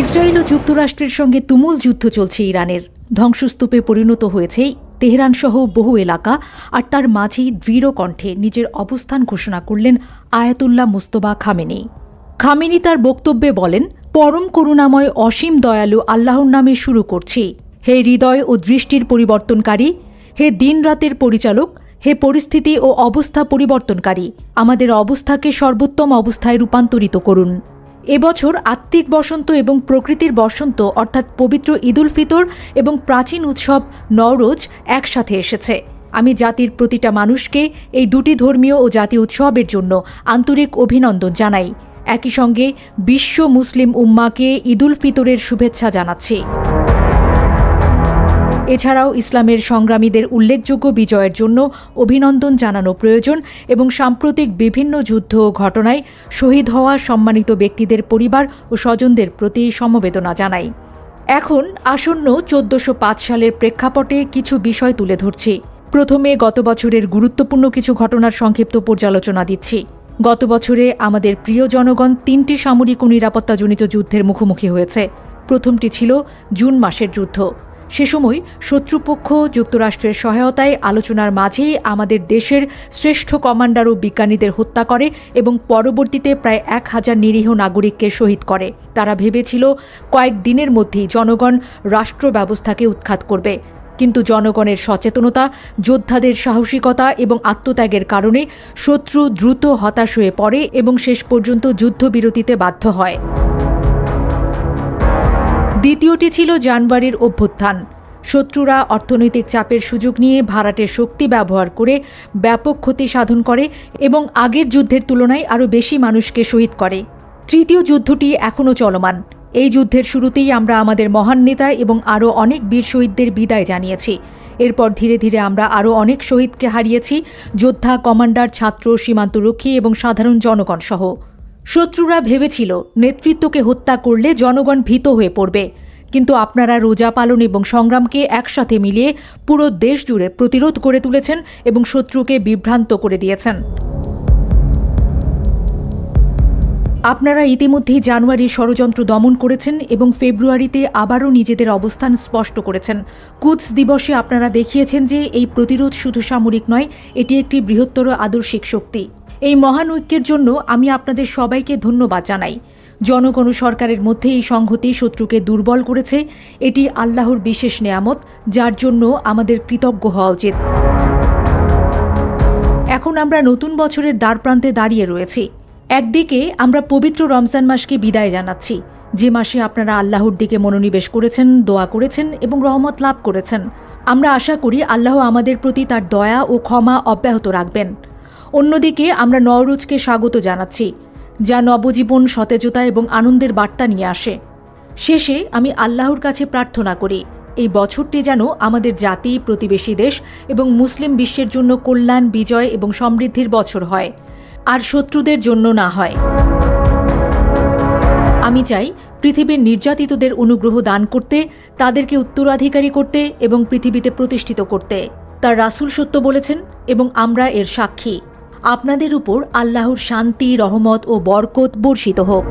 Israel ও যুক্তরাষ্ট্রের সঙ্গে তুমুল যুদ্ধ চলছে ইরানের। ধ্বংসস্তূপে পরিণত হয়েছে তেহরানসহ বহু এলাকা, আর তার মাঝেই দৃঢ় কণ্ঠে নিজের অবস্থান ঘোষণা করলেন আয়াতুল্লাহ মুজতবা খামেনি। খামেনি তার বক্তব্যে বলেন, পরম করুণাময় অসীম দয়ালু আল্লাহর নামে শুরু করছি। হে হৃদয় ও দৃষ্টির পরিবর্তনকারী, হে দিন রাতের পরিচালক, হে পরিস্থিতি ও অবস্থা পরিবর্তনকারী, আমাদের অবস্থাকে সর্বোত্তম অবস্থায় রূপান্তরিত করুন। এবছর আত্মিক বসন্ত এবং প্রকৃতির বসন্ত অর্থাৎ পবিত্র ঈদ উল ফিতর এবং প্রাচীন উৎসব নওরোজ একসাথে এসেছে। আমি জাতির প্রতিটা মানুষকে এই দুটি ধর্মীয় ও জাতীয় উৎসবের জন্য আন্তরিক অভিনন্দন জানাই। একই সঙ্গে বিশ্ব মুসলিম উম্মাকে ঈদ উল ফিতরের শুভেচ্ছা জানাচ্ছি। এছাড়াও ইসলামের সংগ্রামীদের উল্লেখযোগ্য বিজয়ের জন্য অভিনন্দন জানানো প্রয়োজন এবং সাম্প্রতিক বিভিন্ন যুদ্ধ ও ঘটনায় শহীদ হওয়া সম্মানিত ব্যক্তিদের পরিবার ও স্বজনদের প্রতি সমবেদনা জানাই। এখন আসন্ন 1405 সালের প্রেক্ষাপটে কিছু বিষয় তুলে ধরছি। প্রথমে গত বছরের গুরুত্বপূর্ণ কিছু ঘটনার সংক্ষিপ্ত পর্যালোচনা দিচ্ছি। গত বছরে আমাদের প্রিয় জনগণ 3টি সামরিক ও নিরাপত্তাজনিত যুদ্ধের মুখোমুখি হয়েছে। প্রথমটি ছিল জুন মাসের যুদ্ধ। সে সময় শত্রুপক্ষ যুক্তরাষ্ট্রের সহায়তায় আলোচনার মাঝেই আমাদের দেশের শ্রেষ্ঠ কমান্ডার ও বিজ্ঞানীদের হত্যা করে এবং পরবর্তীতে প্রায় 1000 নিরীহ নাগরিককে শহীদ করে। তারা ভেবেছিল কয়েক দিনের মধ্যেই জনগণ রাষ্ট্র ব্যবস্থাকে উৎখাত করবে, কিন্তু জনগণের সচেতনতা, যোদ্ধাদের সাহসিকতা এবং আত্মত্যাগের কারণে শত্রু দ্রুত হতাশ হয়ে পড়ে এবং শেষ পর্যন্ত যুদ্ধবিরতিতে বাধ্য হয়। দ্বিতীয়টি ছিল জানুয়ারির অভ্যুত্থান। শত্রুরা অর্থনৈতিক চাপের সুযোগ নিয়ে ভাড়াটের শক্তি ব্যবহার করে ব্যাপক ক্ষতি সাধন করে এবং আগের যুদ্ধের তুলনায় আরও বেশি মানুষকে শহীদ করে। তৃতীয় যুদ্ধটি এখনও চলমান। এই যুদ্ধের শুরুতেই আমরা আমাদের মহান নেতা এবং আরও অনেক বীর শহীদদের বিদায় জানিয়েছি। এরপর ধীরে ধীরে আমরা আরও অনেক শহীদকে হারিয়েছি, যোদ্ধা, কমান্ডার, ছাত্র, সীমান্তরক্ষী এবং সাধারণ জনগণ সহ। শত্রুরা ভেবেছিল নেতৃত্বকে হত্যা করলে জনগণ ভীত হয়ে পড়বে, কিন্তু আপনারা রোজা পালন এবং সংগ্রামকে একসাথে মিলিয়ে পুরো দেশ জুড়ে প্রতিরোধ গড়ে তুলেছেন এবং শত্রুকে বিভ্রান্ত করে দিয়েছেন। আপনারা ইতিমধ্যেই জানুয়ারির ষড়যন্ত্র দমন করেছেন এবং ফেব্রুয়ারিতে আবারও নিজেদের অবস্থান স্পষ্ট করেছেন। কুদস দিবসে আপনারা দেখিয়েছেন যে এই প্রতিরোধ শুধু সামরিক নয়, এটি একটি বৃহত্তর আদর্শিক শক্তি। এই মহান ঐক্যের জন্য আমি আপনাদের সবাইকে ধন্যবাদ জানাই। জনগণ ও সরকারের মধ্যে এই সংহতি শত্রুকে দুর্বল করেছে। এটি আল্লাহর বিশেষ নেয়ামত, যার জন্য আমাদের কৃতজ্ঞ হওয়া উচিত। এখন আমরা নতুন বছরের দ্বারপ্রান্তে দাঁড়িয়ে রয়েছি। একদিকে আমরা পবিত্র রমজান মাসকে বিদায় জানাচ্ছি, যে মাসে আপনারা আল্লাহর দিকে মনোনিবেশ করেছেন, দোয়া করেছেন এবং রহমত লাভ করেছেন। আমরা আশা করি আল্লাহ আমাদের প্রতি তার দয়া ও ক্ষমা অব্যাহত রাখবেন। অন্যদিকে আমরা নওরোজকে স্বাগত জানাচ্ছি, যা নবজীবন, সতেজতা এবং আনন্দের বার্তা নিয়ে আসে। শেষে আমি আল্লাহর কাছে প্রার্থনা করি এই বছরটি যেন আমাদের জাতি, প্রতিবেশী দেশ এবং মুসলিম বিশ্বের জন্য কল্যাণ, বিজয় এবং সমৃদ্ধির বছর হয়, আর শত্রুদের জন্য না হয়। আমি চাই পৃথিবীর নির্যাতিতদের অনুগ্রহ দান করতে, তাদেরকে উত্তরাধিকারী করতে এবং পৃথিবীতে প্রতিষ্ঠিত করতে। তার রাসূল সত্য বলেছেন এবং আমরা এর সাক্ষী। আপনাদের উপর আল্লাহর শান্তি, রহমত ও বরকত বর্ষিত হোক।